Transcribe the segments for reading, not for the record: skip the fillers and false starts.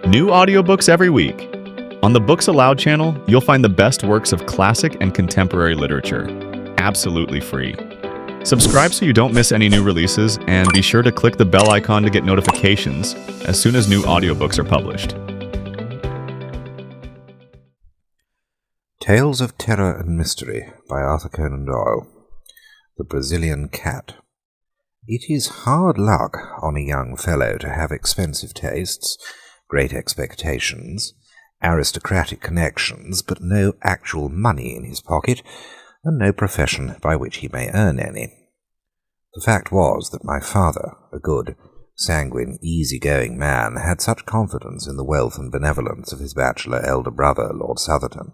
New audiobooks every week. On the Books Aloud channel, you'll find the best works of classic and contemporary literature, absolutely free. Subscribe so you don't miss any new releases, and be sure to click the bell icon to get notifications as soon as new audiobooks are published. Tales of Terror and Mystery by Arthur Conan Doyle. The Brazilian Cat. It is hard luck on a young fellow to have expensive tastes, great expectations, aristocratic connections, but no actual money in his pocket, and no profession by which he may earn any. The fact was that my father, a good, sanguine, easy-going man, had such confidence in the wealth and benevolence of his bachelor elder brother, Lord Southerton,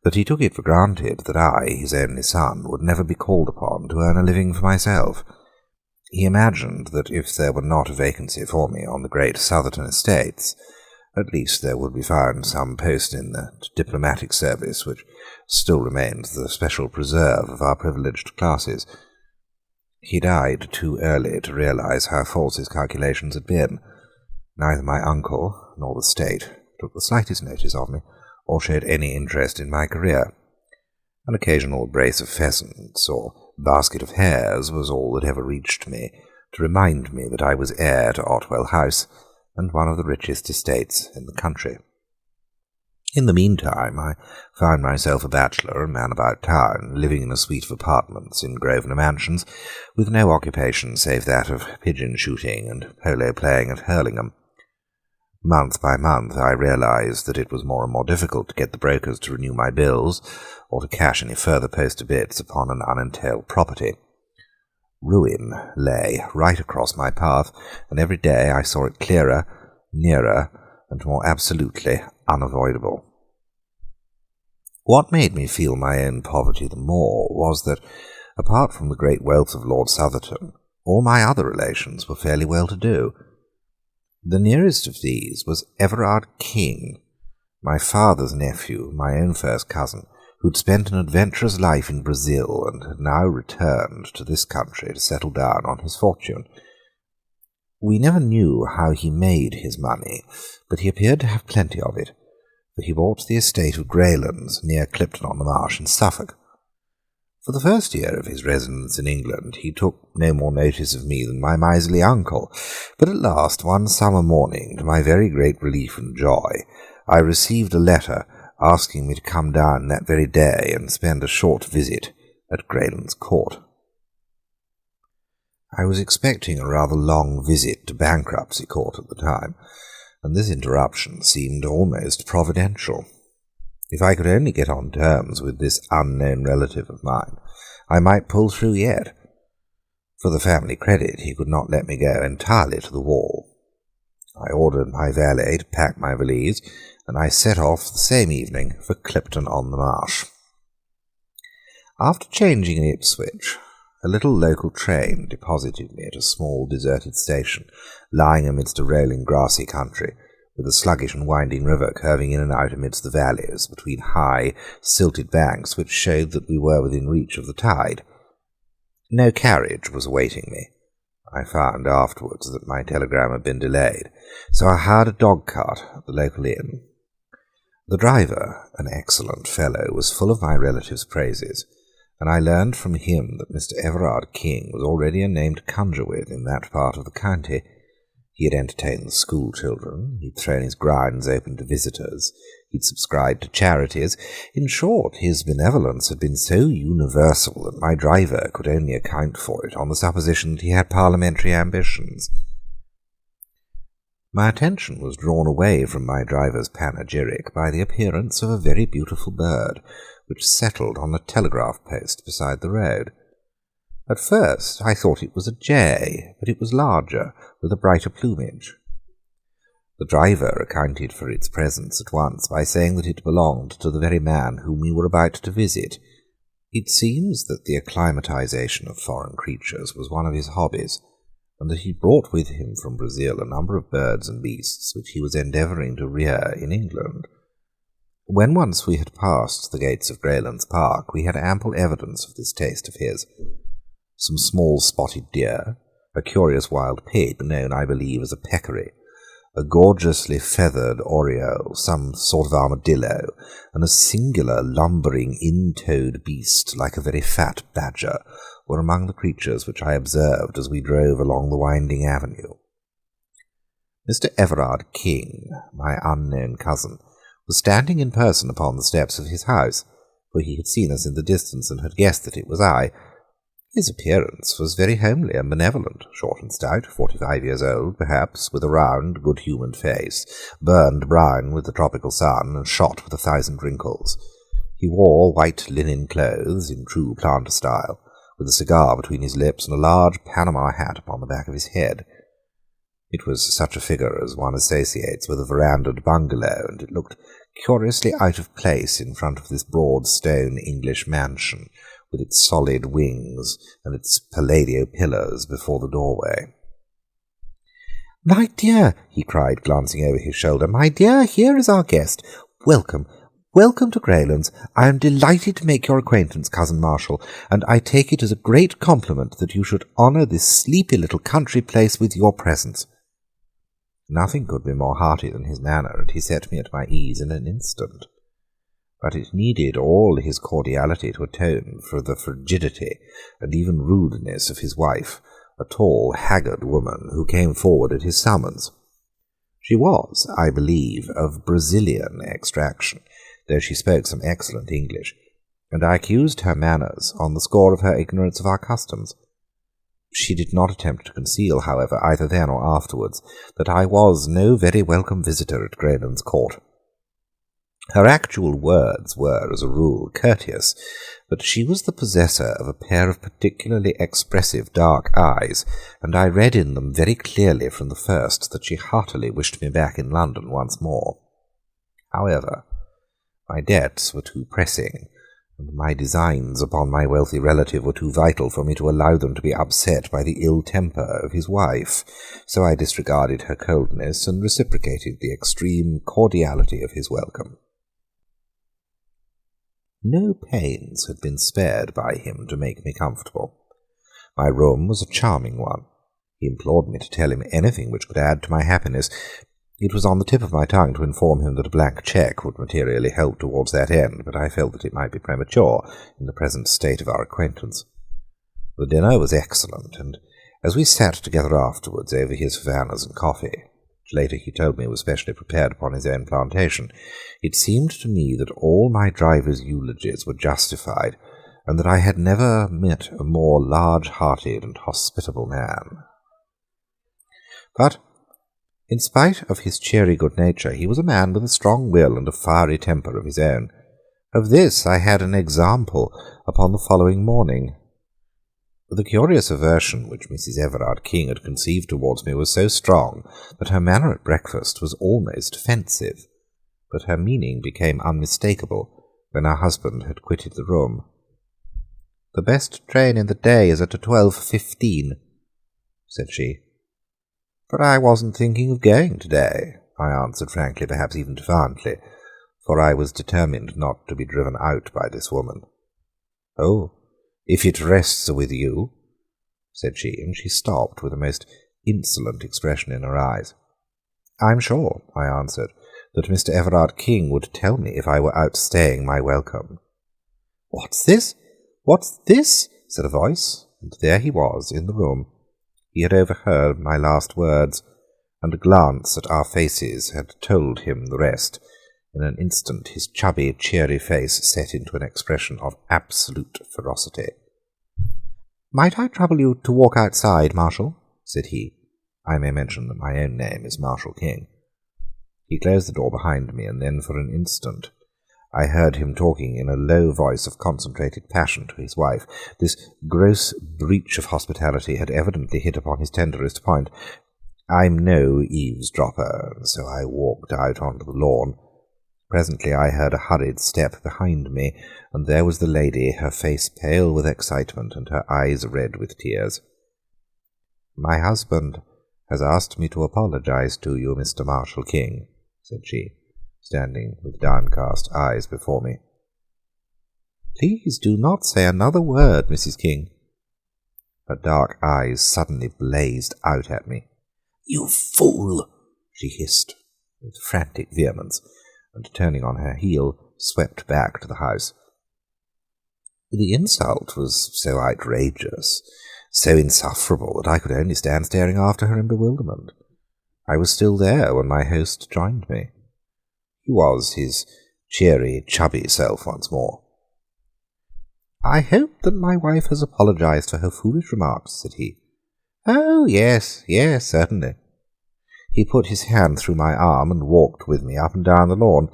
that he took it for granted that I, his only son, would never be called upon to earn a living for myself. He imagined that if there were not a vacancy for me on the great Southerton estates, at least there would be found some post in the diplomatic service which still remains the special preserve of our privileged classes. He died too early to realize how false his calculations had been. Neither my uncle nor the state took the slightest notice of me, or showed any interest in my career. An occasional brace of pheasants or basket of hares was all that ever reached me to remind me that I was heir to Otwell House and one of the richest estates in the country. In the meantime, I found myself a bachelor, a man about town, living in a suite of apartments in Grosvenor Mansions, with no occupation save that of pigeon-shooting and polo-playing at Hurlingham. Month by month I realized that it was more and more difficult to get the brokers to renew my bills, or to cash any further post-obits upon an unentailed property. Ruin lay right across my path, and every day I saw it clearer, nearer, and more absolutely unavoidable. What made me feel my own poverty the more was that, apart from the great wealth of Lord Southerton, all my other relations were fairly well-to-do. The nearest of these was Everard King, my father's nephew, my own first cousin, who'd spent an adventurous life in Brazil and had now returned to this country to settle down on his fortune. We never knew how he made his money, but he appeared to have plenty of it, for he bought the estate of Greylands near Clipton-on-the-Marsh in Suffolk. For the first year of his residence in England he took no more notice of me than my miserly uncle, but at last, one summer morning, to my very great relief and joy, I received a letter asking me to come down that very day and spend a short visit at Greylands Court. I was expecting a rather long visit to Bankruptcy Court at the time, and this interruption seemed almost providential. If I could only get on terms with this unknown relative of mine, I might pull through yet. For the family credit, he could not let me go entirely to the wall. I ordered my valet to pack my valise, and I set off the same evening for Clipton-on-the-Marsh. After changing in Ipswich, a little local train deposited me at a small deserted station, lying amidst a rolling grassy country, with a sluggish and winding river curving in and out amidst the valleys, between high, silted banks which showed that we were within reach of the tide. No carriage was awaiting me. I found afterwards that my telegram had been delayed, so I hired a dog-cart at the local inn. The driver, an excellent fellow, was full of my relative's praises, and I learned from him that Mr. Everard King was already a name to conjure with in that part of the county. He had entertained the school children, he'd thrown his grounds open to visitors, he'd subscribed to charities. In short, his benevolence had been so universal that my driver could only account for it on the supposition that he had parliamentary ambitions. My attention was drawn away from my driver's panegyric by the appearance of a very beautiful bird, which settled on a telegraph post beside the road. At first I thought it was a jay, but it was larger, with a brighter plumage. The driver accounted for its presence at once by saying that it belonged to the very man whom we were about to visit. It seems that the acclimatization of foreign creatures was one of his hobbies, and that he brought with him from Brazil a number of birds and beasts which he was endeavouring to rear in England. When once we had passed the gates of Greylands Park, we had ample evidence of this taste of his. Some small spotted deer, a curious wild pig known, I believe, as a peccary, a gorgeously feathered oriole, some sort of armadillo, and a singular lumbering in-toed beast like a very fat badger were among the creatures which I observed as we drove along the winding avenue. Mr. Everard King, my unknown cousin, was standing in person upon the steps of his house, for he had seen us in the distance and had guessed that it was I. His appearance was very homely and benevolent, short and stout, 45 years old, perhaps, with a round, good-humoured face, burned brown with the tropical sun and shot with 1,000 wrinkles. He wore white linen clothes in true planter style, with a cigar between his lips and a large Panama hat upon the back of his head. It was such a figure as one associates with a verandaed bungalow, and it looked curiously out of place in front of this broad stone English mansion, with its solid wings and its Palladio pillars before the doorway. "My dear," he cried, glancing over his shoulder, "my dear, here is our guest. Welcome. Welcome to Greylands. I am delighted to make your acquaintance, Cousin Marshall, and I take it as a great compliment that you should honour this sleepy little country place with your presence." Nothing could be more hearty than his manner, and he set me at my ease in an instant. But it needed all his cordiality to atone for the frigidity and even rudeness of his wife, a tall, haggard woman who came forward at his summons. She was, I believe, of Brazilian extraction, though she spoke some excellent English, and I accused her manners on the score of her ignorance of our customs. She did not attempt to conceal, however, either then or afterwards, that I was no very welcome visitor at Greylands Court. Her actual words were, as a rule, courteous, but she was the possessor of a pair of particularly expressive dark eyes, and I read in them very clearly from the first that she heartily wished me back in London once more. However, my debts were too pressing, and my designs upon my wealthy relative were too vital for me to allow them to be upset by the ill temper of his wife, so I disregarded her coldness and reciprocated the extreme cordiality of his welcome. No pains had been spared by him to make me comfortable. My room was a charming one. He implored me to tell him anything which could add to my happiness. It was on the tip of my tongue to inform him that a blank cheque would materially help towards that end, but I felt that it might be premature in the present state of our acquaintance. The dinner was excellent, and as we sat together afterwards over his Havanas and coffee, which later he told me was specially prepared upon his own plantation, it seemed to me that all my driver's eulogies were justified, and that I had never met a more large-hearted and hospitable man. But in spite of his cheery good nature, he was a man with a strong will and a fiery temper of his own. Of this I had an example upon the following morning. The curious aversion which Mrs. Everard King had conceived towards me was so strong that her manner at breakfast was almost offensive, but her meaning became unmistakable when her husband had quitted the room. "The best train in the day is at 12:15, said she. "But I wasn't thinking of going today," I answered frankly, perhaps even defiantly, for I was determined not to be driven out by this woman. "Oh, if it rests with you," said she, and she stopped with a most insolent expression in her eyes. "I'm sure," I answered, "that Mr. Everard King would tell me if I were outstaying my welcome." "What's this? What's this?" said a voice, and there he was in the room. He had overheard my last words, and a glance at our faces had told him the rest. In an instant his chubby, cheery face set into an expression of absolute ferocity. "Might I trouble you to walk outside, Marshall?" said he. I may mention that my own name is Marshall King. He closed the door behind me, and then for an instant I heard him talking in a low voice of concentrated passion to his wife. This gross breach of hospitality had evidently hit upon his tenderest point. I'm no eavesdropper, and so I walked out onto the lawn. Presently I heard a hurried step behind me, and there was the lady, her face pale with excitement and her eyes red with tears. "My husband has asked me to apologize to you, Mr. Marshall King," said she, standing with downcast eyes before me. "Please do not say another word, Mrs. King." Her dark eyes suddenly blazed out at me. "You fool!" she hissed with frantic vehemence, and turning on her heel, swept back to the house. The insult was so outrageous, so insufferable, that I could only stand staring after her in bewilderment. I was still there when my host joined me. He was his cheery, chubby self once more. "I hope that my wife has apologized for her foolish remarks," said he. "Oh, yes, certainly." He put his hand through my arm and walked with me up and down the lawn.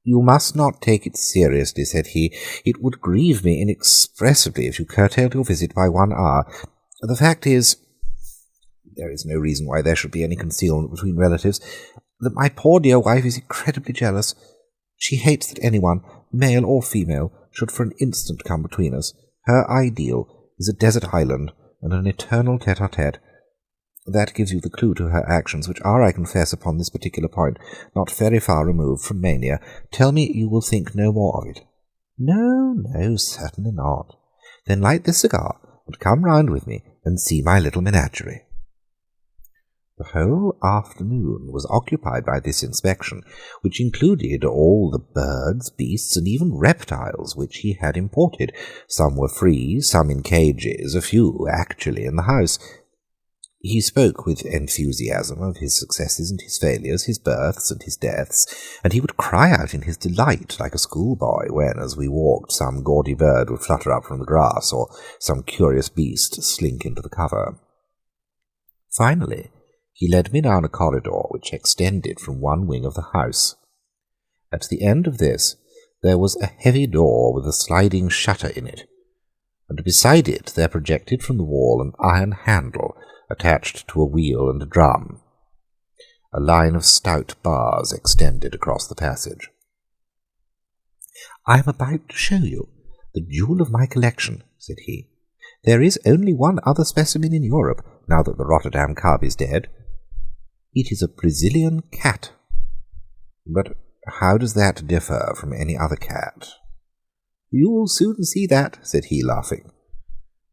"You must not take it seriously," said he. "It would grieve me inexpressibly if you curtailed your visit by 1 hour. The fact is, there is no reason why there should be any concealment between relatives, that my poor dear wife is incredibly jealous. She hates that anyone, male or female, should for an instant come between us. Her ideal is a desert island and an eternal tete-a-tete. That gives you the clue to her actions, which are, I confess, upon this particular point, not very far removed from mania. Tell me you will think no more of it." No, certainly not." "Then light this cigar, and come round with me and see my little menagerie." The whole afternoon was occupied by this inspection, which included all the birds, beasts, and even reptiles which he had imported. Some were free, some in cages, a few actually in the house. He spoke with enthusiasm of his successes and his failures, his births and his deaths, and he would cry out in his delight like a schoolboy when, as we walked, some gaudy bird would flutter up from the grass, or some curious beast slink into the cover. Finally, he led me down a corridor which extended from one wing of the house. At the end of this there was a heavy door with a sliding shutter in it, and beside it there projected from the wall an iron handle attached to a wheel and a drum. A line of stout bars extended across the passage. "I am about to show you the jewel of my collection," said he. "There is only one other specimen in Europe, now that the Rotterdam cub is dead. It is a Brazilian cat." "But how does that differ from any other cat?" "You will soon see that," said he, laughing.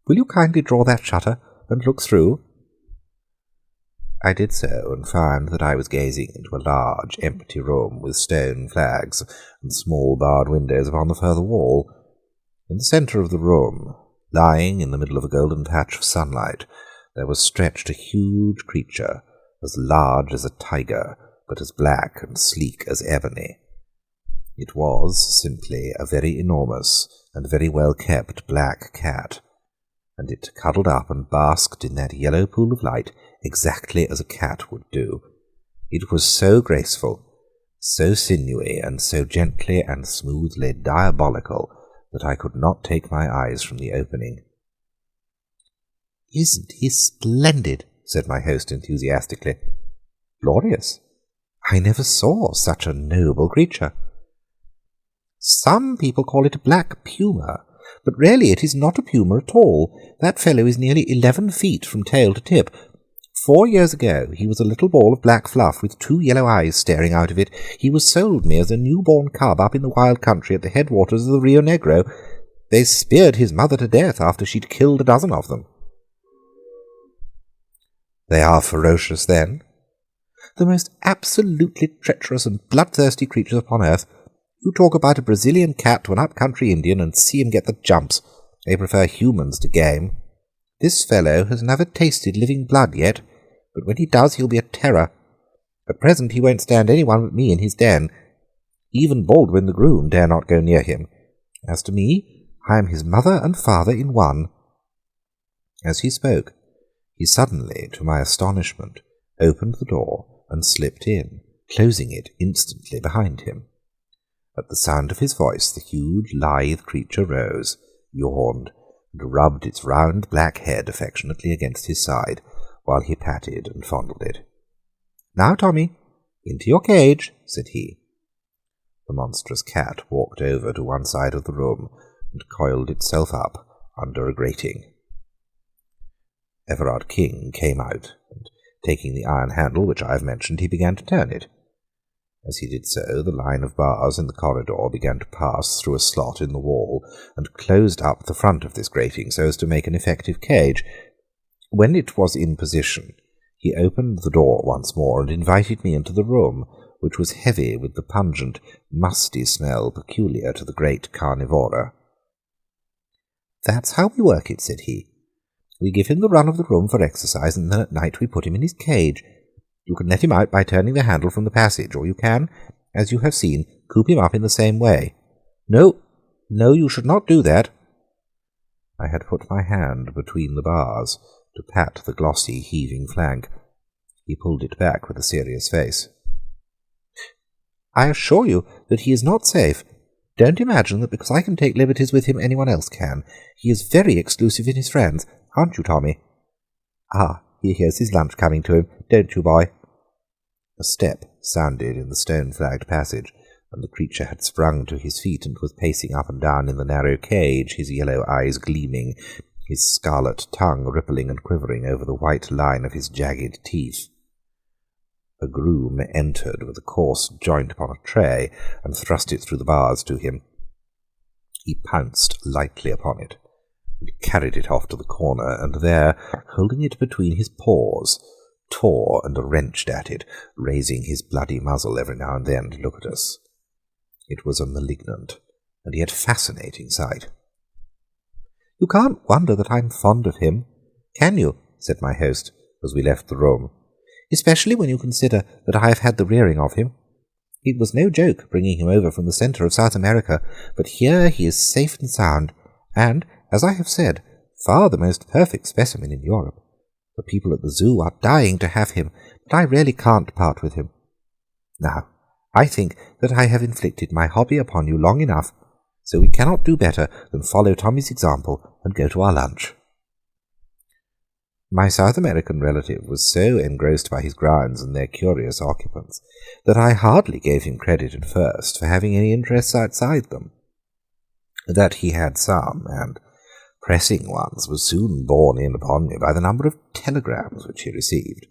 "Will you kindly draw that shutter and look through?" I did so, and found that I was gazing into a large, empty room with stone flags and small barred windows upon the further wall. In the centre of the room, lying in the middle of a golden patch of sunlight, there was stretched a huge creature, as large as a tiger, but as black and sleek as ebony. It was simply a very enormous and very well-kept black cat, and it cuddled up and basked in that yellow pool of light exactly as a cat would do. It was so graceful, so sinewy, and so gently and smoothly diabolical that I could not take my eyes from the opening. "Isn't he splendid?" said my host enthusiastically. "Glorious. I never saw such a noble creature." "Some people call it a black puma, but really it is not a puma at all. That fellow is nearly 11 feet from tail to tip. 4 years ago he was a little ball of black fluff with 2 yellow eyes staring out of it. He was sold me as a newborn cub up in the wild country at the headwaters of the Rio Negro. They speared his mother to death after she'd killed a dozen of them." "They are ferocious, then?" "The most absolutely treacherous and bloodthirsty creatures upon earth. You talk about a Brazilian cat to an up-country Indian and see him get the jumps. They prefer humans to game. This fellow has never tasted living blood yet, but when he does he'll be a terror. At present he won't stand anyone but me in his den. Even Baldwin the groom dare not go near him. As to me, I am his mother and father in one." As he spoke, he suddenly, to my astonishment, opened the door and slipped in, closing it instantly behind him. At the sound of his voice the huge, lithe creature rose, yawned, and rubbed its round black head affectionately against his side, while he patted and fondled it. "Now, Tommy, into your cage," said he. The monstrous cat walked over to one side of the room and coiled itself up under a grating. Everard King came out, and taking the iron handle which I have mentioned, he began to turn it. As he did so, the line of bars in the corridor began to pass through a slot in the wall, and closed up the front of this grating so as to make an effective cage. When it was in position, He opened the door once more and invited me into the room, which was heavy with the pungent, musty smell peculiar to the great carnivora. "That's how we work it," said he. "We give him the run of the room for exercise, and then at night we put him in his cage. You can let him out by turning the handle from the passage, or you can, as you have seen, coop him up in the same way. No, you should not do that." I had put my hand between the bars to pat the glossy, heaving flank. He pulled it back with a serious face. "I assure you that he is not safe. Don't imagine that because I can take liberties with him anyone else can. He is very exclusive in his friends, aren't you, Tommy? Ah, he hears his lunch coming to him, don't you, boy?" A step sounded in the stone-flagged passage, and the creature had sprung to his feet and was pacing up and down in the narrow cage, his yellow eyes gleaming, his scarlet tongue rippling and quivering over the white line of his jagged teeth. A groom entered with a coarse joint upon a tray and thrust it through the bars to him. He pounced lightly upon it and carried it off to the corner, and there, holding it between his paws, tore and wrenched at it, raising his bloody muzzle every now and then to look at us. It was a malignant and yet fascinating sight. "You can't wonder that I'm fond of him, can you?" said my host as we left the room, "especially when you consider that I have had the rearing of him. It was no joke bringing him over from the centre of South America, but here he is safe and sound, and, as I have said, far the most perfect specimen in Europe. The people at the zoo are dying to have him, but I really can't part with him. Now, I think that I have inflicted my hobby upon you long enough, so we cannot do better than follow Tommy's example and go to our lunch." My South American relative was so engrossed by his grounds and their curious occupants that I hardly gave him credit at first for having any interests outside them. That he had some, and pressing ones, was soon borne in upon me by the number of telegrams which he received.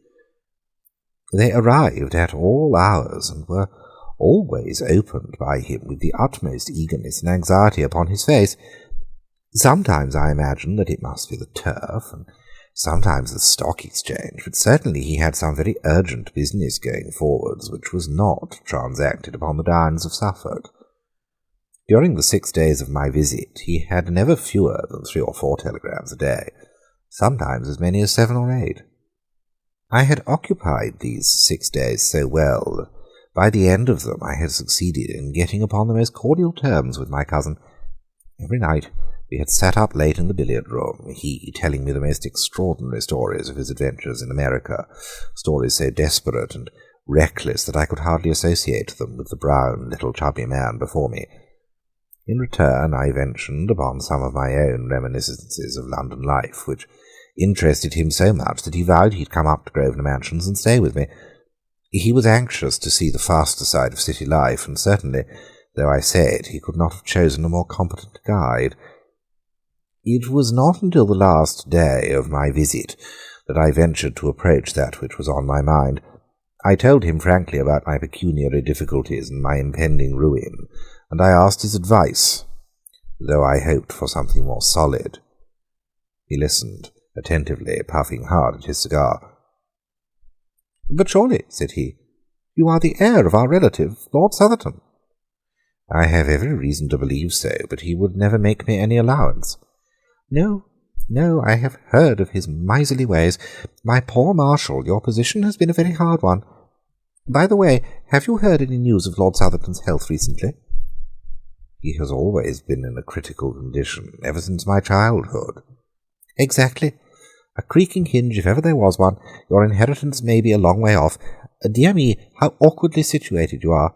They arrived at all hours, and were always opened by him with the utmost eagerness and anxiety upon his face. Sometimes I imagined that it must be the turf, and sometimes the stock exchange, but certainly he had some very urgent business going forwards which was not transacted upon the Downs of Suffolk. During the 6 days of my visit he had never fewer than 3 or 4 telegrams a day, sometimes as many as 7 or 8. I had occupied these 6 days so well that by the end of them I had succeeded in getting upon the most cordial terms with my cousin. Every night we had sat up late in the billiard-room, he telling me the most extraordinary stories of his adventures in America, stories so desperate and reckless that I could hardly associate them with the brown, little chubby man before me. In return I ventured upon some of my own reminiscences of London life, which interested him so much that he vowed he'd come up to Grosvenor Mansions and stay with me. He was anxious to see the faster side of city life, and certainly, though I say it, he could not have chosen a more competent guide. It was not until the last day of my visit that I ventured to approach that which was on my mind. I told him frankly about my pecuniary difficulties and my impending ruin, and I asked his advice, though I hoped for something more solid. He listened attentively, puffing hard at his cigar. "But surely," said he, "you are the heir of our relative, Lord Southerton." "I have every reason to believe so, but he would never make me any allowance." No, I have heard of his miserly ways. My poor Marshal, your position has been a very hard one. By the way, have you heard any news of Lord Southerton's health recently?" "He has always been in a critical condition, ever since my childhood." "Exactly. A creaking hinge, if ever there was one. Your inheritance may be a long way off. Dear me, how awkwardly situated you are."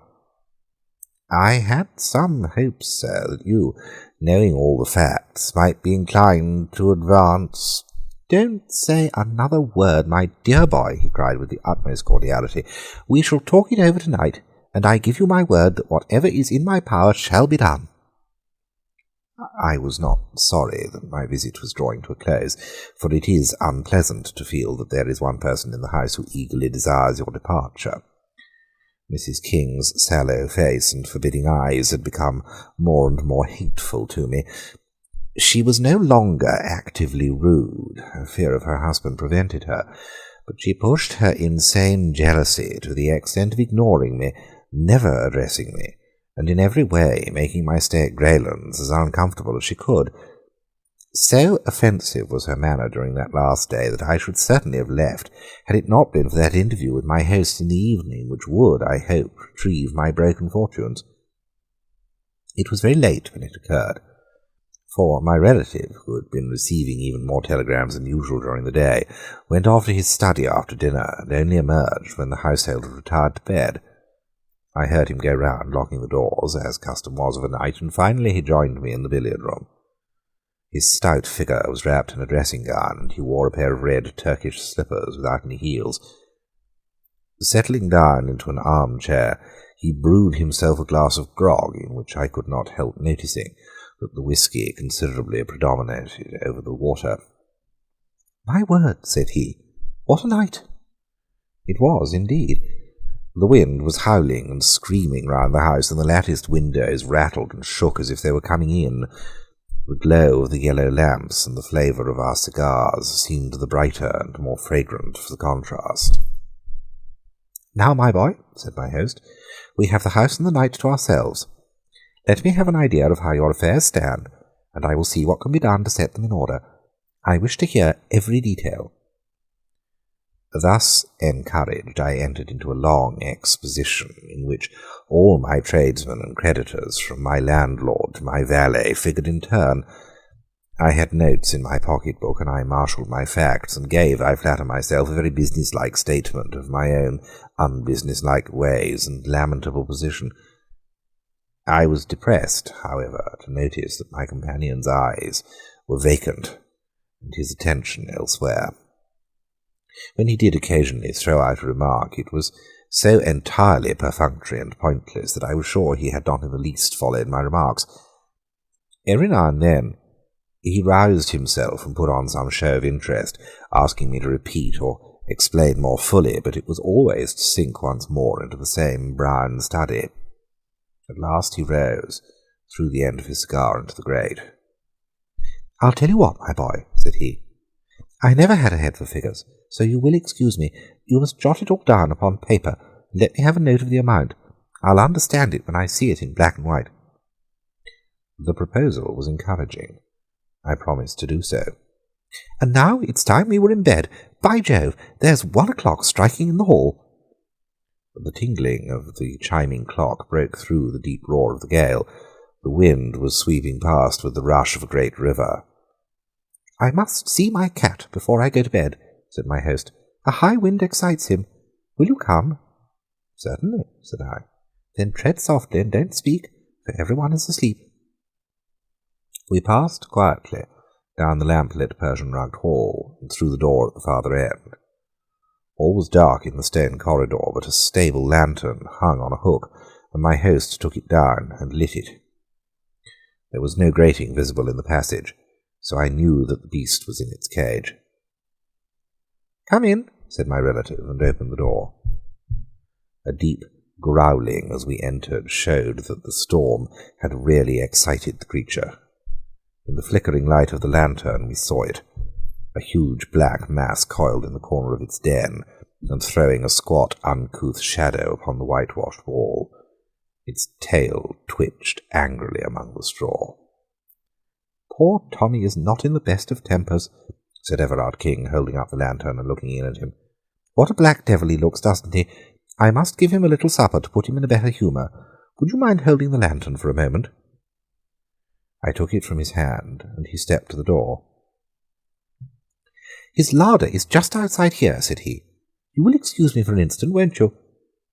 "I had some hopes, sir, that you, knowing all the facts, might be inclined to advance—" "Don't say another word, my dear boy," he cried with the utmost cordiality. "We shall talk it over tonight, and I give you my word that whatever is in my power shall be done." I was not sorry that my visit was drawing to a close, for it is unpleasant to feel that there is one person in the house who eagerly desires your departure. Mrs. King's sallow face and forbidding eyes had become more and more hateful to me. She was no longer actively rude. Fear of her husband prevented her, but she pushed her insane jealousy to the extent of ignoring me, never addressing me, and in every way making my stay at Greylands as uncomfortable as she could. So offensive was her manner during that last day that I should certainly have left had it not been for that interview with my host in the evening, which would, I hope, retrieve my broken fortunes. It was very late when it occurred, for my relative, who had been receiving even more telegrams than usual during the day, went off to his study after dinner and only emerged when the household had retired to bed. I heard him go round, locking the doors, as custom was of a night, and finally he joined me in the billiard-room. His stout figure was wrapped in a dressing gown, and he wore a pair of red Turkish slippers without any heels. Settling down into an armchair, he brewed himself a glass of grog, in which I could not help noticing that the whisky considerably predominated over the water. "My word," said he, "what a night!" It was, indeed. The wind was howling and screaming round the house, and the latticed windows rattled and shook as if they were coming in. The glow of the yellow lamps and the flavour of our cigars seemed the brighter and more fragrant for the contrast. "Now, my boy," said my host, "we have the house and the night to ourselves. Let me have an idea of how your affairs stand, and I will see what can be done to set them in order. I wish to hear every detail." Thus encouraged, I entered into a long exposition, in which all my tradesmen and creditors, from my landlord to my valet, figured in turn. I had notes in my pocket-book, and I marshalled my facts, and gave, I flatter myself, a very business-like statement of my own unbusiness-like ways and lamentable position. I was depressed, however, to notice that my companion's eyes were vacant, and his attention elsewhere. When he did occasionally throw out a remark, it was so entirely perfunctory and pointless that I was sure he had not in the least followed my remarks. Every now and then he roused himself and put on some show of interest, asking me to repeat or explain more fully, but it was always to sink once more into the same brown study. At last he rose, threw the end of his cigar into the grate. "I'll tell you what, my boy," said he. "I never had a head for figures, so you will excuse me. You must jot it all down upon paper, and let me have a note of the amount. I'll understand it when I see it in black and white." The proposal was encouraging. I promised to do so. "And now it's time we were in bed. By Jove, there's 1 o'clock striking in the hall." The tingling of the chiming clock broke through the deep roar of the gale. The wind was sweeping past with the rush of a great river. "I must see my cat before I go to bed," said my host. "A high wind excites him. Will you come?" "Certainly," said I. "Then tread softly and don't speak, for everyone is asleep." We passed quietly down the lamp-lit Persian-rugged hall and through the door at the farther end. All was dark in the stone corridor, but a stable lantern hung on a hook, and my host took it down and lit it. There was no grating visible in the passage, so I knew that the beast was in its cage. "Come in," said my relative, and opened the door. A deep growling as we entered showed that the storm had really excited the creature. In the flickering light of the lantern we saw it, a huge black mass coiled in the corner of its den, and throwing a squat, uncouth shadow upon the whitewashed wall. Its tail twitched angrily among the straw. "Poor Tommy is not in the best of tempers," said Everard King, holding up the lantern and looking in at him. "What a black devil he looks, doesn't he? I must give him a little supper to put him in a better humour. Would you mind holding the lantern for a moment?" I took it from his hand, and he stepped to the door. "His larder is just outside here," said he. "You will excuse me for an instant, won't you?"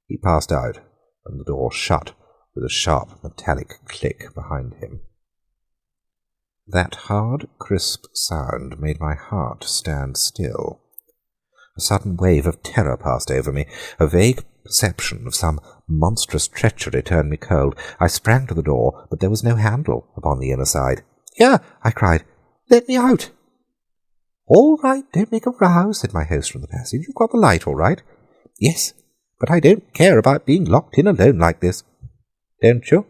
He passed out, and the door shut with a sharp metallic click behind him. That hard, crisp sound made my heart stand still. A sudden wave of terror passed over me. A vague perception of some monstrous treachery turned me cold. I sprang to the door, but there was no handle upon the inner side. "Here!" I cried. "Let me out!" "All right, don't make a row," said my host from the passage. "You've got the light all right?" "Yes, but I don't care about being locked in alone like this." "Don't you?"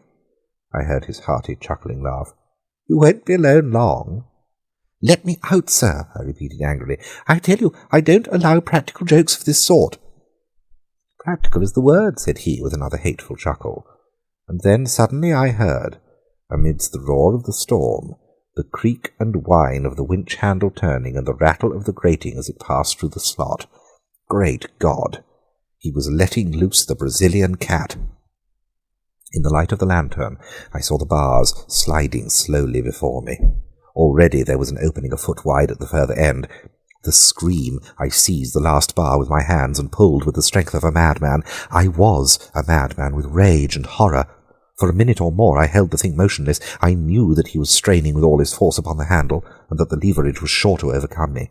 I heard his hearty chuckling laugh. "You won't be alone long." "Let me out, sir," I repeated angrily. "I tell you, I don't allow practical jokes of this sort." "Practical is the word," said he, with another hateful chuckle. And then suddenly I heard, amidst the roar of the storm, the creak and whine of the winch handle turning and the rattle of the grating as it passed through the slot. Great God! He was letting loose the Brazilian cat. In the light of the lantern, I saw the bars sliding slowly before me. Already there was an opening a foot wide at the further end. With a scream, I seized the last bar with my hands and pulled with the strength of a madman. I was a madman with rage and horror. For a minute or more I held the thing motionless. I knew that he was straining with all his force upon the handle, and that the leverage was sure to overcome me.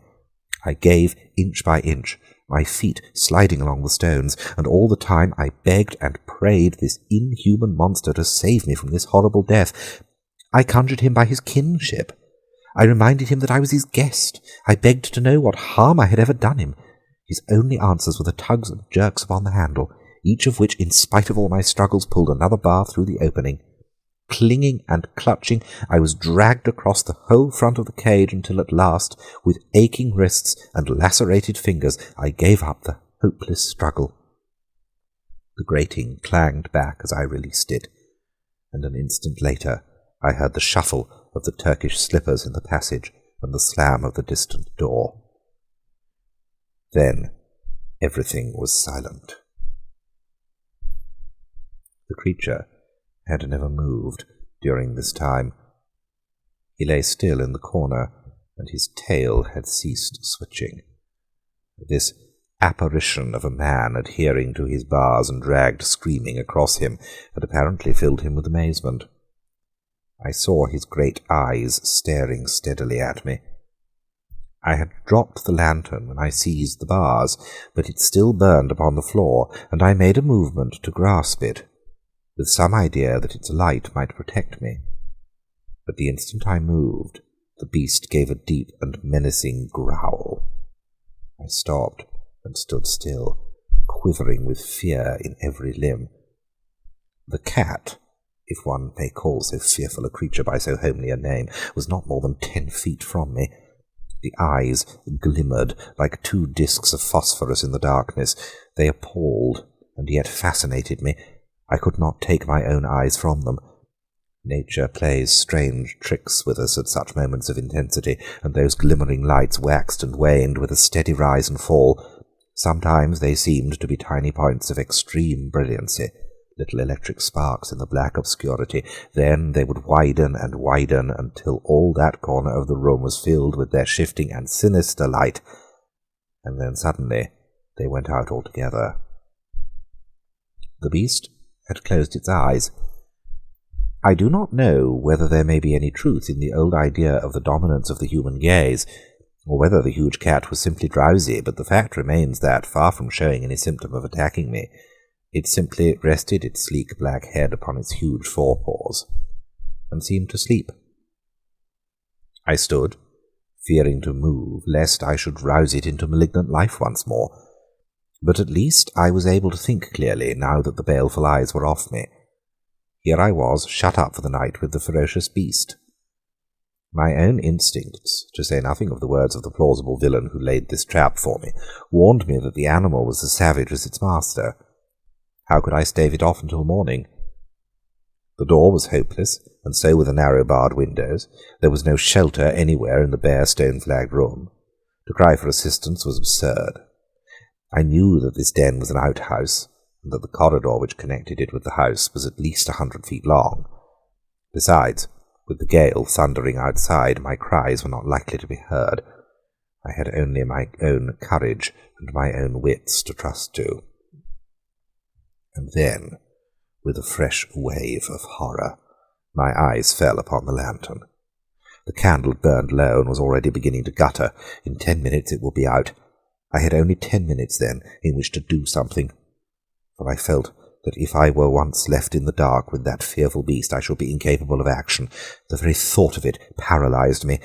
I gave inch by inch, my feet sliding along the stones, and all the time I begged and prayed this inhuman monster to save me from this horrible death. I conjured him by his kinship. I reminded him that I was his guest. I begged to know what harm I had ever done him. His only answers were the tugs and jerks upon the handle, each of which, in spite of all my struggles, pulled another bar through the opening. Clinging and clutching, I was dragged across the whole front of the cage until at last, with aching wrists and lacerated fingers, I gave up the hopeless struggle. The grating clanged back as I released it, and an instant later I heard the shuffle of the Turkish slippers in the passage and the slam of the distant door. Then everything was silent. The creature had never moved during this time. He lay still in the corner, and his tail had ceased switching. This apparition of a man adhering to his bars and dragged screaming across him had apparently filled him with amazement. I saw his great eyes staring steadily at me. I had dropped the lantern when I seized the bars, but it still burned upon the floor, and I made a movement to grasp it, with some idea that its light might protect me. But the instant I moved, the beast gave a deep and menacing growl. I stopped and stood still, quivering with fear in every limb. The cat, if one may call so fearful a creature by so homely a name, was not more than 10 feet from me. The eyes glimmered like 2 discs of phosphorus in the darkness. They appalled and yet fascinated me. I could not take my own eyes from them. Nature plays strange tricks with us at such moments of intensity, and those glimmering lights waxed and waned with a steady rise and fall. Sometimes they seemed to be tiny points of extreme brilliancy, little electric sparks in the black obscurity. Then they would widen and widen until all that corner of the room was filled with their shifting and sinister light, and then suddenly they went out altogether. The beast had closed its eyes. I do not know whether there may be any truth in the old idea of the dominance of the human gaze, or whether the huge cat was simply drowsy, but the fact remains that, far from showing any symptom of attacking me, it simply rested its sleek black head upon its huge forepaws, and seemed to sleep. I stood, fearing to move, lest I should rouse it into malignant life once more. But at least I was able to think clearly, now that the baleful eyes were off me. Here I was, shut up for the night with the ferocious beast. My own instincts, to say nothing of the words of the plausible villain who laid this trap for me, warned me that the animal was as savage as its master. How could I stave it off until morning? The door was hopeless, and so were the narrow-barred windows. There was no shelter anywhere in the bare stone-flagged room. To cry for assistance was absurd. I knew that this den was an outhouse, and that the corridor which connected it with the house was at least 100 feet long. Besides, with the gale thundering outside, my cries were not likely to be heard. I had only my own courage and my own wits to trust to. And then, with a fresh wave of horror, my eyes fell upon the lantern. The candle burned low and was already beginning to gutter. In 10 minutes it would be out. I had only 10 minutes, then, in which to do something, for I felt that if I were once left in the dark with that fearful beast, I should be incapable of action. The very thought of it paralyzed me.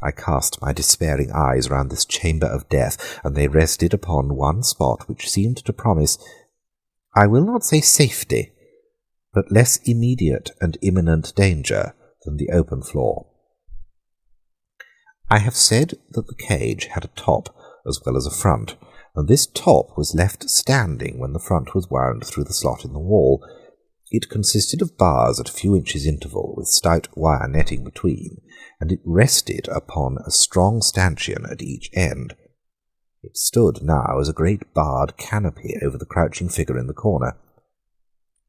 I cast my despairing eyes round this chamber of death, and they rested upon one spot which seemed to promise, I will not say safety, but less immediate and imminent danger than the open floor. I have said that the cage had a top as well as a front, and this top was left standing when the front was wound through the slot in the wall. It consisted of bars at a few inches interval, with stout wire netting between, and it rested upon a strong stanchion at each end. It stood now as a great barred canopy over the crouching figure in the corner.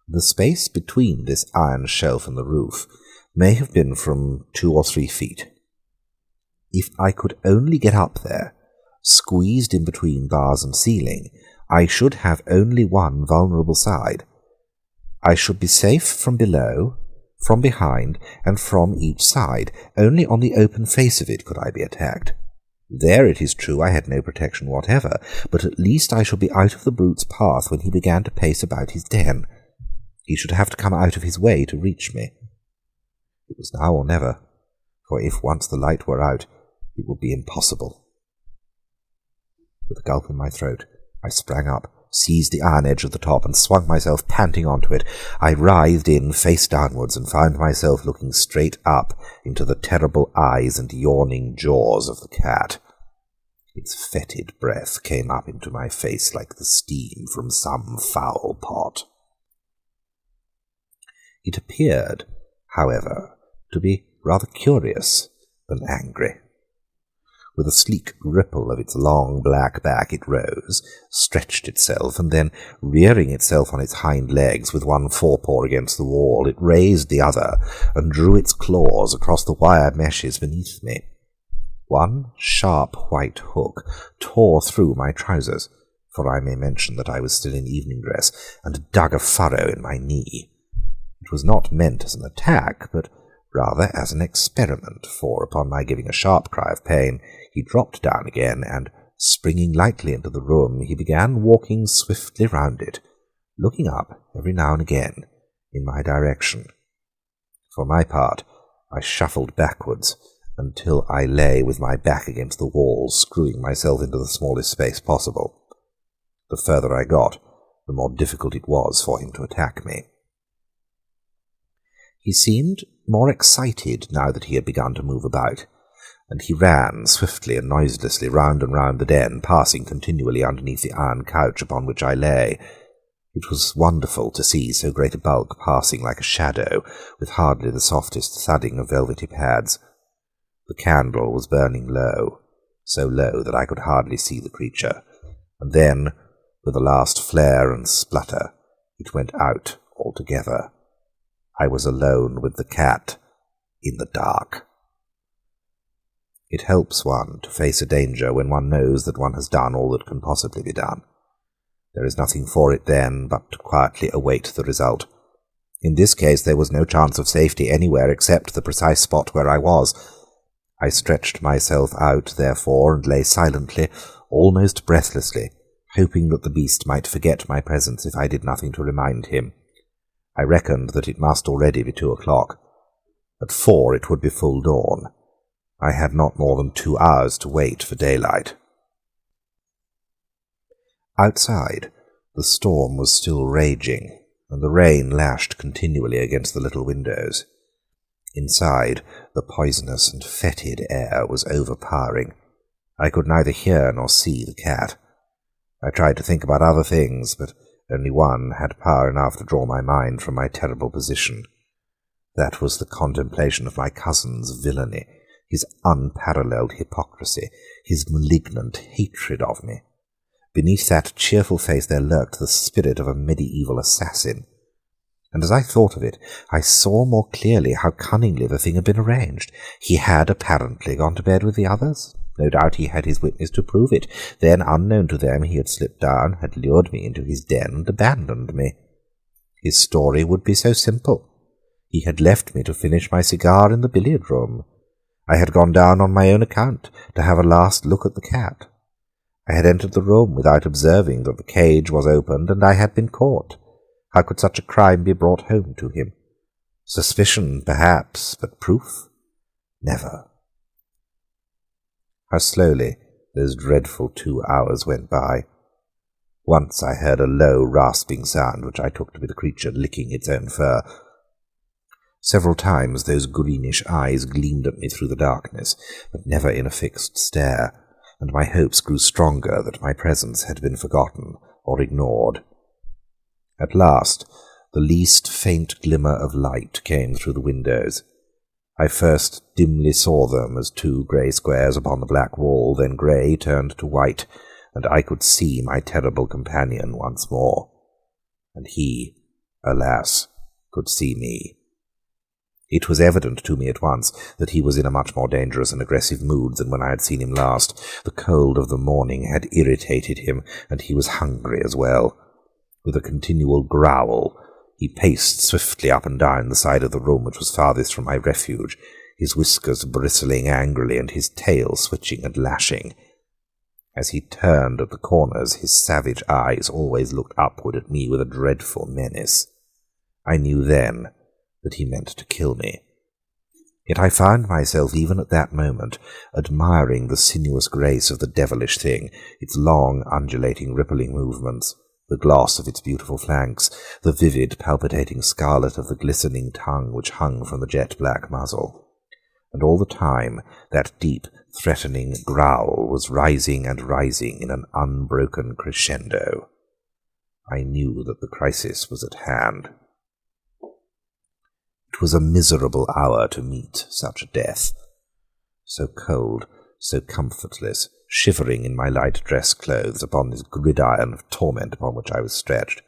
The space between this iron shelf and the roof may have been from 2 or 3 feet. If I could only get up there, squeezed in between bars and ceiling, I should have only one vulnerable side. I should be safe from below, from behind, and from each side. Only on the open face of it could I be attacked. There, it is true, I had no protection whatever, but at least I should be out of the brute's path when he began to pace about his den. He should have to come out of his way to reach me. It was now or never, for if once the light were out, it would be impossible. With a gulp in my throat, I sprang up, seized the iron edge of the top, and swung myself panting onto it. I writhed in face downwards and found myself looking straight up into the terrible eyes and yawning jaws of the cat. Its fetid breath came up into my face like the steam from some foul pot. It appeared, however, to be rather curious than angry. With a sleek ripple of its long black back it rose, stretched itself, and then, rearing itself on its hind legs with one forepaw against the wall, it raised the other and drew its claws across the wire meshes beneath me. One sharp white hook tore through my trousers, for I may mention that I was still in evening dress, and dug a furrow in my knee. It was not meant as an attack, but rather as an experiment, for upon my giving a sharp cry of pain, he dropped down again, and, springing lightly into the room, he began walking swiftly round it, looking up every now and again in my direction. For my part, I shuffled backwards until I lay with my back against the wall, screwing myself into the smallest space possible. The further I got, the more difficult it was for him to attack me. He seemed more excited now that he had begun to move about, and he ran swiftly and noiselessly round and round the den, passing continually underneath the iron couch upon which I lay. It was wonderful to see so great a bulk passing like a shadow, with hardly the softest thudding of velvety pads. The candle was burning low, so low that I could hardly see the creature, and then, with a last flare and splutter, it went out altogether. I was alone with the cat in the dark. It helps one to face a danger when one knows that one has done all that can possibly be done. There is nothing for it then but to quietly await the result. In this case there was no chance of safety anywhere except the precise spot where I was. I stretched myself out, therefore, and lay silently, almost breathlessly, hoping that the beast might forget my presence if I did nothing to remind him. I reckoned that it must already be 2 o'clock. At 4 it would be full dawn. I had not more than 2 hours to wait for daylight. Outside, the storm was still raging, and the rain lashed continually against the little windows. Inside, the poisonous and fetid air was overpowering. I could neither hear nor see the cat. I tried to think about other things, but only one had power enough to draw my mind from my terrible position. That was the contemplation of my cousin's villainy, his unparalleled hypocrisy, his malignant hatred of me. Beneath that cheerful face there lurked the spirit of a medieval assassin. And as I thought of it, I saw more clearly how cunningly the thing had been arranged. He had apparently gone to bed with the others. No doubt he had his witness to prove it. Then, unknown to them, he had slipped down, had lured me into his den, and abandoned me. His story would be so simple. He had left me to finish my cigar in the billiard-room. I had gone down on my own account to have a last look at the cat. I had entered the room without observing that the cage was opened, and I had been caught. How could such a crime be brought home to him? Suspicion, perhaps, but proof? Never. How slowly those dreadful 2 hours went by. Once I heard a low, rasping sound, which I took to be the creature licking its own fur. Several times those greenish eyes gleamed at me through the darkness, but never in a fixed stare, and my hopes grew stronger that my presence had been forgotten or ignored. At last, the least faint glimmer of light came through the windows. I first dimly saw them as two grey squares upon the black wall, then grey turned to white, and I could see my terrible companion once more. And he, alas, could see me. It was evident to me at once that he was in a much more dangerous and aggressive mood than when I had seen him last. The cold of the morning had irritated him, and he was hungry as well. With a continual growl, he paced swiftly up and down the side of the room which was farthest from my refuge, his whiskers bristling angrily and his tail switching and lashing. As he turned at the corners, his savage eyes always looked upward at me with a dreadful menace. I knew then that he meant to kill me. Yet I found myself, even at that moment, admiring the sinuous grace of the devilish thing, its long, undulating, rippling movements, the gloss of its beautiful flanks, the vivid, palpitating scarlet of the glistening tongue which hung from the jet-black muzzle. And all the time that deep, threatening growl was rising and rising in an unbroken crescendo. I knew that the crisis was at hand. It was a miserable hour to meet such a death. So cold, so comfortless, shivering in my light dress clothes upon this gridiron of torment upon which I was stretched.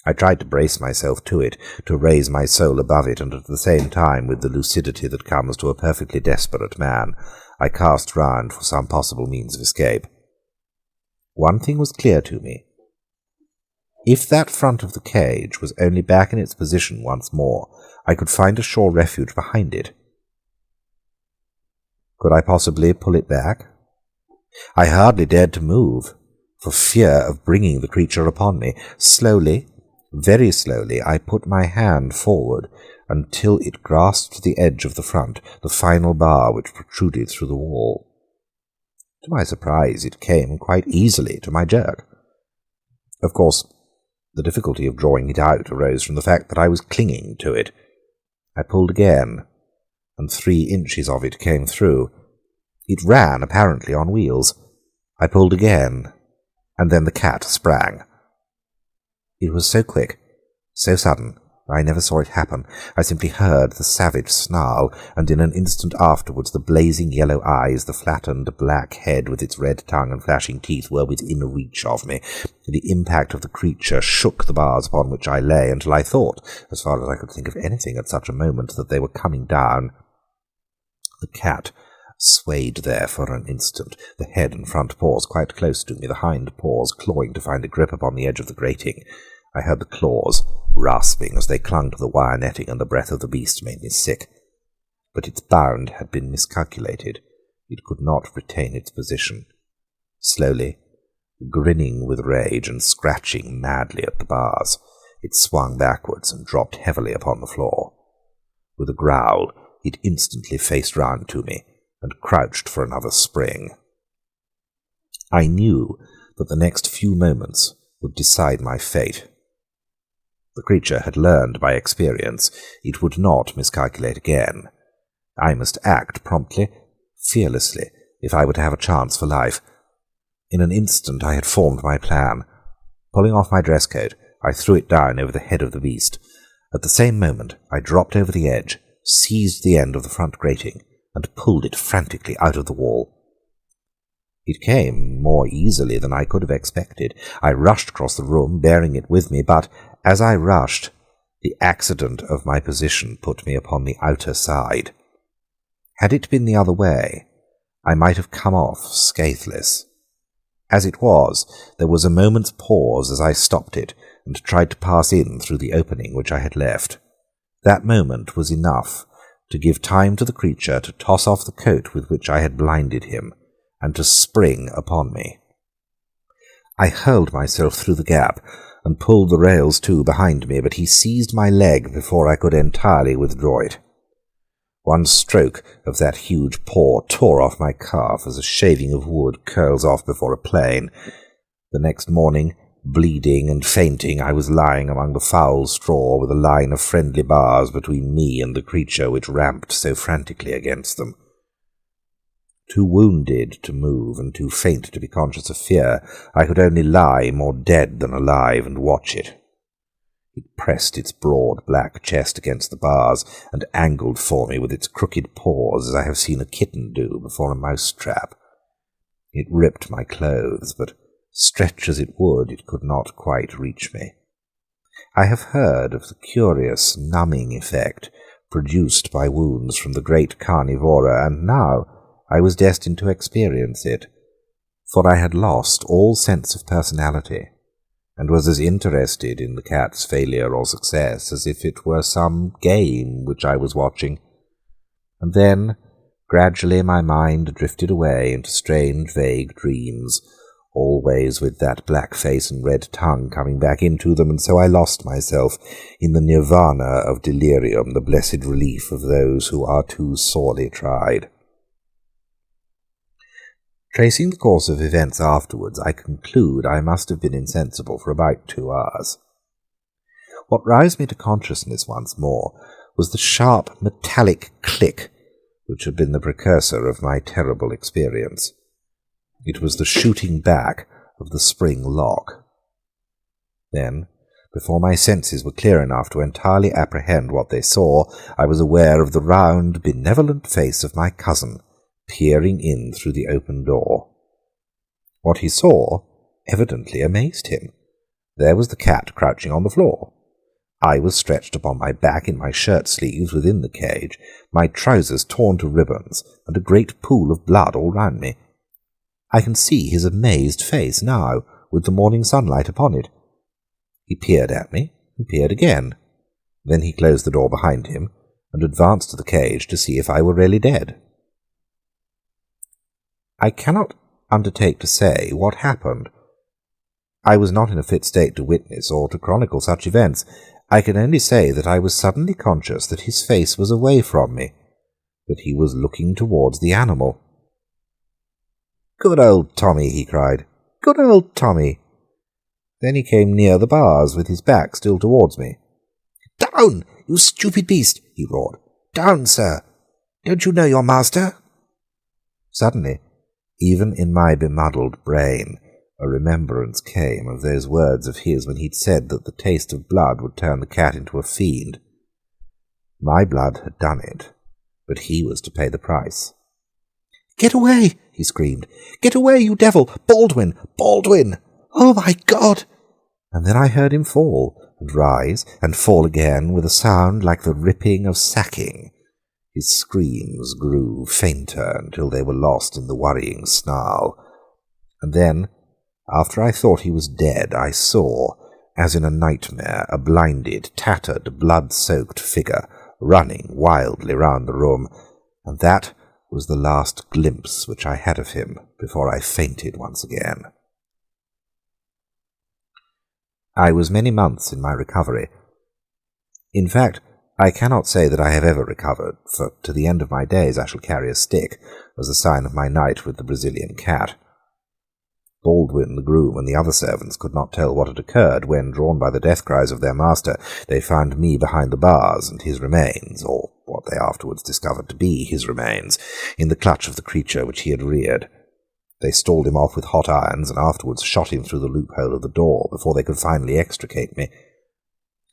I tried to brace myself to it, to raise my soul above it, and at the same time, with the lucidity that comes to a perfectly desperate man, I cast round for some possible means of escape. One thing was clear to me. If that front of the cage was only back in its position once more, I could find a sure refuge behind it. Could I possibly pull it back? I hardly dared to move, for fear of bringing the creature upon me. Slowly, very slowly, I put my hand forward until it grasped the edge of the front, the final bar which protruded through the wall. To my surprise, it came quite easily to my jerk. Of course, the difficulty of drawing it out arose from the fact that I was clinging to it. I pulled again, and 3 inches of it came through. It ran, apparently, on wheels. I pulled again, and then the cat sprang. It was so quick, so sudden, I never saw it happen. I simply heard the savage snarl, and in an instant afterwards the blazing yellow eyes, the flattened black head with its red tongue and flashing teeth were within reach of me. The impact of the creature shook the bars upon which I lay, until I thought, as far as I could think of anything at such a moment, that they were coming down. The cat swayed there for an instant, the head and front paws quite close to me, the hind paws clawing to find a grip upon the edge of the grating. I heard the claws rasping as they clung to the wire netting, and the breath of the beast made me sick. But its bound had been miscalculated. It could not retain its position. Slowly, grinning with rage and scratching madly at the bars, it swung backwards and dropped heavily upon the floor. With a growl, it instantly faced round to me and crouched for another spring. I knew that the next few moments would decide my fate. The creature had learned by experience. It would not miscalculate again. I must act promptly, fearlessly, if I were to have a chance for life. In an instant I had formed my plan. Pulling off my dress coat, I threw it down over the head of the beast. At the same moment I dropped over the edge, seized the end of the front grating, and pulled it frantically out of the wall. It came more easily than I could have expected. I rushed across the room, bearing it with me, but as I rushed, the accident of my position put me upon the outer side. Had it been the other way, I might have come off scatheless. As it was, there was a moment's pause as I stopped it and tried to pass in through the opening which I had left. That moment was enough to give time to the creature to toss off the coat with which I had blinded him, and to spring upon me. I hurled myself through the gap, and pulled the rails to behind me, but he seized my leg before I could entirely withdraw it. One stroke of that huge paw tore off my calf as a shaving of wood curls off before a plane. The next morning Bleeding and fainting, I was lying among the foul straw with a line of friendly bars between me and the creature which ramped so frantically against them. Too wounded to move and too faint to be conscious of fear, I could only lie, more dead than alive, and watch it. It pressed its broad black chest against the bars and angled for me with its crooked paws as I have seen a kitten do before a mouse trap. It ripped my clothes, but stretch as it would, it could not quite reach me. I have heard of the curious numbing effect produced by wounds from the great carnivora, and now I was destined to experience it, for I had lost all sense of personality, and was as interested in the cat's failure or success as if it were some game which I was watching. And then, gradually, my mind drifted away into strange, vague dreams, always with that black face and red tongue coming back into them, and so I lost myself in the nirvana of delirium, the blessed relief of those who are too sorely tried. Tracing the course of events afterwards, I conclude I must have been insensible for about 2 hours. What roused me to consciousness once more was the sharp metallic click which had been the precursor of my terrible experience. It was the shooting back of the spring lock. Then, before my senses were clear enough to entirely apprehend what they saw, I was aware of the round, benevolent face of my cousin peering in through the open door. What he saw evidently amazed him. There was the cat crouching on the floor. I was stretched upon my back in my shirt-sleeves within the cage, my trousers torn to ribbons, and a great pool of blood all round me. I can see his amazed face now, with the morning sunlight upon it. He peered at me, and peered again. Then he closed the door behind him, and advanced to the cage to see if I were really dead. I cannot undertake to say what happened. I was not in a fit state to witness or to chronicle such events. I can only say that I was suddenly conscious that his face was away from me, that he was looking towards the animal. "Good old Tommy," he cried. "Good old Tommy." Then he came near the bars, with his back still towards me. "Down, you stupid beast!" he roared. "Down, sir! Don't you know your master?" Suddenly, even in my bemuddled brain, a remembrance came of those words of his when he'd said that the taste of blood would turn the cat into a fiend. My blood had done it, but he was to pay the price. "Get away!" he screamed. "Get away, you devil! Baldwin! Baldwin! Oh, my God!" And then I heard him fall, and rise, and fall again, with a sound like the ripping of sacking. His screams grew fainter until they were lost in the worrying snarl. And then, after I thought he was dead, I saw, as in a nightmare, a blinded, tattered, blood-soaked figure running wildly round the room, and that was the last glimpse which I had of him before I fainted once again. I was many months in my recovery. In fact, I cannot say that I have ever recovered, for to the end of my days I shall carry a stick as a sign of my night with the Brazilian cat. Baldwin, the groom, and the other servants could not tell what had occurred when, drawn by the death cries of their master, they found me behind the bars, and his remains, or what they afterwards discovered to be his remains, in the clutch of the creature which he had reared. They stalled him off with hot irons, and afterwards shot him through the loophole of the door before they could finally extricate me.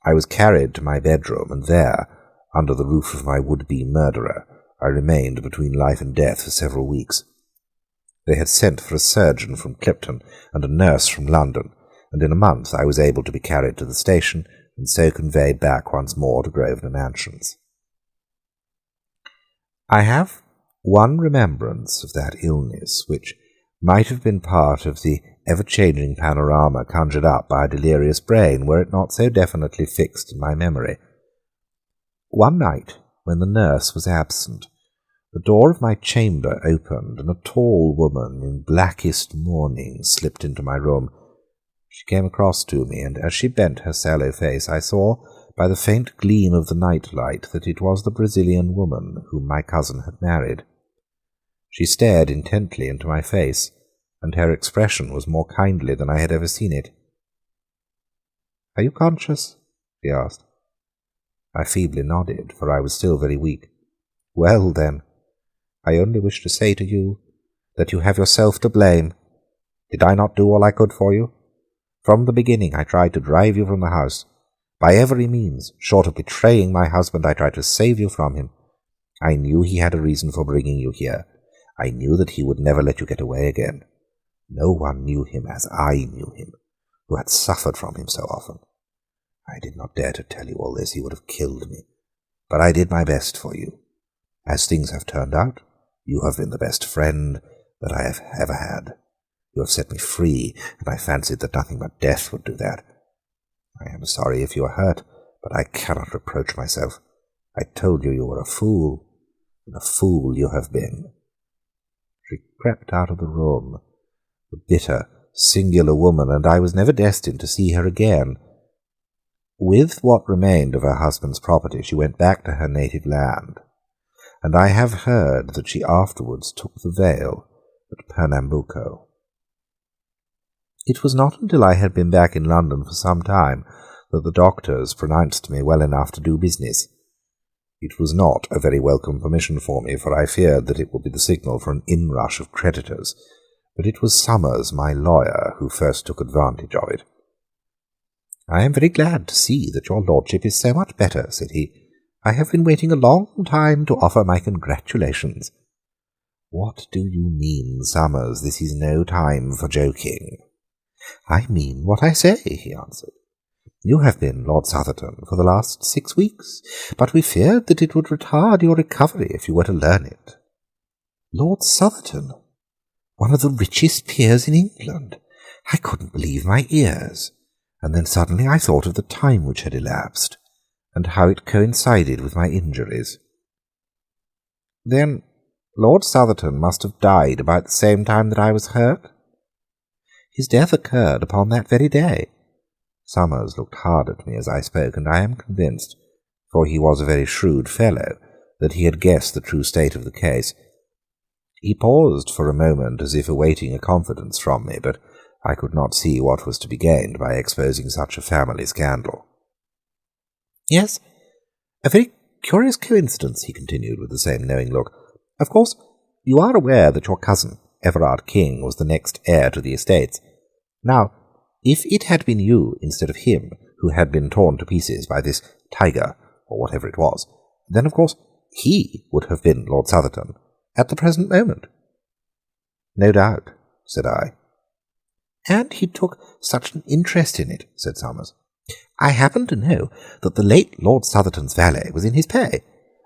I was carried to my bedroom, and there, under the roof of my would-be murderer, I remained between life and death for several weeks. They had sent for a surgeon from Clipton and a nurse from London, and in a month I was able to be carried to the station, and so conveyed back once more to Grosvenor Mansions. I have one remembrance of that illness, which might have been part of the ever-changing panorama conjured up by a delirious brain, were it not so definitely fixed in my memory. One night, when the nurse was absent, the door of my chamber opened, and a tall woman in blackest mourning slipped into my room. She came across to me, and as she bent her sallow face, I saw, by the faint gleam of the night-light, that it was the Brazilian woman whom my cousin had married. She stared intently into my face, and her expression was more kindly than I had ever seen it. "Are you conscious?" she asked. I feebly nodded, for I was still very weak. "Well, then, I only wish to say to you that you have yourself to blame. Did I not do all I could for you? From the beginning I tried to drive you from the house. By every means, short of betraying my husband, I tried to save you from him. I knew he had a reason for bringing you here. I knew that he would never let you get away again. No one knew him as I knew him, who had suffered from him so often. I did not dare to tell you all this. He would have killed me. But I did my best for you. As things have turned out, you have been the best friend that I have ever had. You have set me free, and I fancied that nothing but death would do that. I am sorry if you are hurt, but I cannot reproach myself. I told you were a fool, and a fool you have been." She crept out of the room, a bitter, singular woman, and I was never destined to see her again. With what remained of her husband's property, she went back to her native land, and I have heard that she afterwards took the veil at Pernambuco. It was not until I had been back in London for some time that the doctors pronounced me well enough to do business. It was not a very welcome permission for me, for I feared that it would be the signal for an inrush of creditors, but it was Summers, my lawyer, who first took advantage of it. "I am very glad to see that your lordship is so much better," said he. "I have been waiting a long time to offer my congratulations." "What do you mean, Summers? This is no time for joking." "I mean what I say," he answered. "You have been Lord Southerton for the last 6 weeks, but we feared that it would retard your recovery if you were to learn it." "Lord Southerton? One of the richest peers in England? I couldn't believe my ears. And then suddenly I thought of the time which had elapsed, and how it coincided with my injuries." "Then Lord Southerton must have died about the same time that I was hurt?" "His death occurred upon that very day." Summers looked hard at me as I spoke, and I am convinced, for he was a very shrewd fellow, that he had guessed the true state of the case. He paused for a moment as if awaiting a confidence from me, but I could not see what was to be gained by exposing such a family scandal. "Yes, a very curious coincidence," he continued with the same knowing look. "Of course, you are aware that your cousin, Everard King, was the next heir to the estates. Now, if it had been you instead of him who had been torn to pieces by this tiger, or whatever it was, then of course he would have been Lord Southerton at the present moment." "No doubt," said I. "And he took such an interest in it," said Summers. "I happen to know that the late Lord Southerton's valet was in his pay,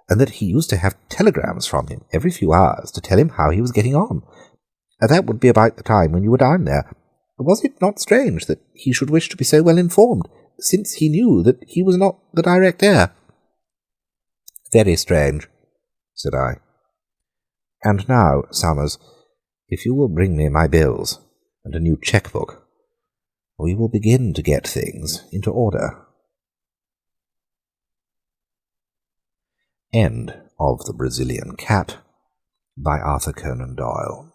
and that he used to have telegrams from him every few hours to tell him how he was getting on. That would be about the time when you were down there. Was it not strange that he should wish to be so well informed, since he knew that he was not the direct heir?" "Very strange," said I. "And now, Summers, if you will bring me my bills and a new cheque-book, we will begin to get things into order." End of The Brazilian Cat by Arthur Conan Doyle.